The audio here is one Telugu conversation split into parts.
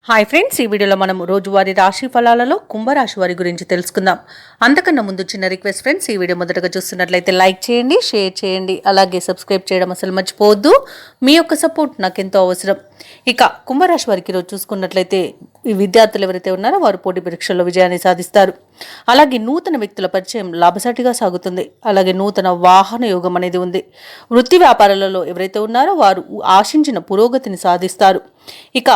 హాయ్ ఫ్రెండ్స్, ఈ వీడియోలో మనం రోజువారీ రాశి ఫలాలలో కుంభరాశి వారి గురించి తెలుసుకుందాం. అంతకన్నా ముందు చిన్న రిక్వెస్ట్ ఫ్రెండ్స్, ఈ వీడియో మొదటగా చూస్తున్నట్లయితే లైక్ చేయండి, షేర్ చేయండి, అలాగే సబ్స్క్రైబ్ చేయడం అసలు మర్చిపోవద్దు. మీ యొక్క సపోర్ట్ నాకు ఎంతో అవసరం. ఇక కుంభరాశి వారికి ఈరోజు చూసుకున్నట్లయితే ఈ విద్యార్థులు ఎవరైతే ఉన్నారో వారు పోటీ పరీక్షల్లో విజయాన్ని సాధిస్తారు. అలాగే నూతన వ్యక్తుల పరిచయం లాభసాటిగా సాగుతుంది. అలాగే నూతన వాహన యోగం అనేది ఉంది. వృత్తి వ్యాపారాలలో ఎవరైతే ఉన్నారో వారు ఆశించిన పురోగతిని సాధిస్తారు. ఇక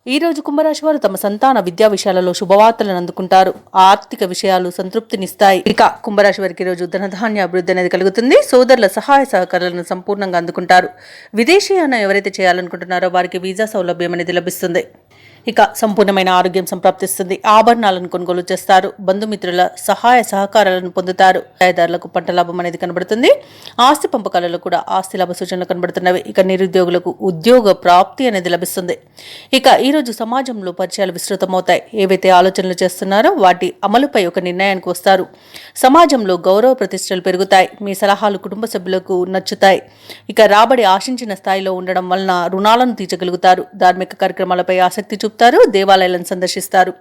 ఈ రోజు కుంభరాశి వారు తమ సంతాన విద్యా విషయాలలో శుభవార్తలను అందుకుంటారు. ఆర్థిక విషయాలు సంతృప్తినిస్తాయి. ఇక కుంభరాశి వారికి ఈ రోజు ధనధాన్య అభివృద్ధి అనేది కలుగుతుంది. సోదరుల సహాయ సహకారాలను సంపూర్ణంగా అందుకుంటారు. విదేశీయానం ఎవరైతే చేయాలనుకుంటున్నారో వారికి వీసా సౌలభ్యం అనేది లభిస్తుంది. ఇక సంపూర్ణమైన ఆరోగ్యం సంప్రాప్తిస్తుంది. ఆభరణాలను కొనుగోలు చేస్తారు. బంధుమిత్రుల సహాయ సహకారాలను పొందుతారు. వ్యవసాయదారులకు పంట లాభం అనేది కనబడుతుంది. ఆస్తి పంపకాలలో కూడా ఆస్తి లాభ సూచనలు కనబడుతున్నవి. ఇక నిరుద్యోగులకు ఉద్యోగ ప్రాప్తి అనేది లభిస్తుంది. ఇక ఈరోజు సమాజంలో పరిచయాలు విస్తృతమవుతాయి. ఏవైతే ఆలోచనలు చేస్తున్నారో వాటి అమలుపై ఒక నిర్ణయానికి వస్తారు. సమాజంలో గౌరవ ప్రతిష్టలు పెరుగుతాయి. మీ సలహాలు కుటుంబ సభ్యులకు నచ్చుతాయి. ఇక రాబడి ఆశించిన స్థాయిలో ఉండడం వలన రుణాలను తీర్చగలుగుతారు. ధార్మిక కార్యక్రమాలపై ఆసక్తి చూపుతారు. దేవాలయాలను సందర్శిస్తారు.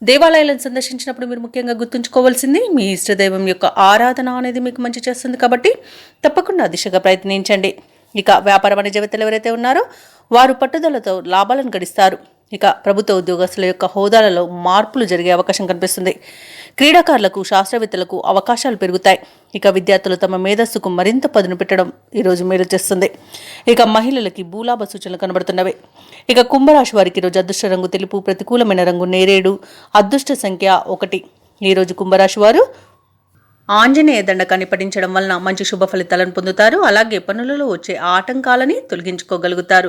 దేవాలయాలను సందర్శించినప్పుడు మీరు ముఖ్యంగా గుర్తుంచుకోవాల్సింది మీ ఇష్టదైవం యొక్క ఆరాధన అనేది మీకు మంచి చేస్తుంది. కాబట్టి తప్పకుండా దిశగా ప్రయత్నించండి. ఇక వ్యాపార వాణిజ్యవేత్తలు ఎవరైతే ఉన్నారో వారు పట్టుదలతో లాభాలను గడిస్తారు. ఇక ప్రభుత్వ ఉద్యోగస్తుల యొక్క హోదాలలో మార్పులు జరిగే అవకాశం కనిపిస్తుంది. క్రీడాకారులకు, శాస్త్రవేత్తలకు అవకాశాలు పెరుగుతాయి. ఇక విద్యార్థులు తమ మేధస్సుకు మరింత పదును పెట్టడం ఈరోజు మేలు చేస్తుంది. ఇక మహిళలకి భూలాభ సూచనలు కనబడుతున్నవి. ఇక కుంభరాశి వారికి ఈరోజు అదృష్ట రంగు తెలుపు, ప్రతికూలమైన రంగు నేరేడు, అదృష్ట సంఖ్య 1. ఈరోజు కుంభరాశి వారు ఆంజనేయ దండకాన్ని పఠించడం వలన మంచి శుభ ఫలితాలను పొందుతారు. అలాగే పనులలో వచ్చే ఆటంకాలని తొలగించుకోగలుగుతారు.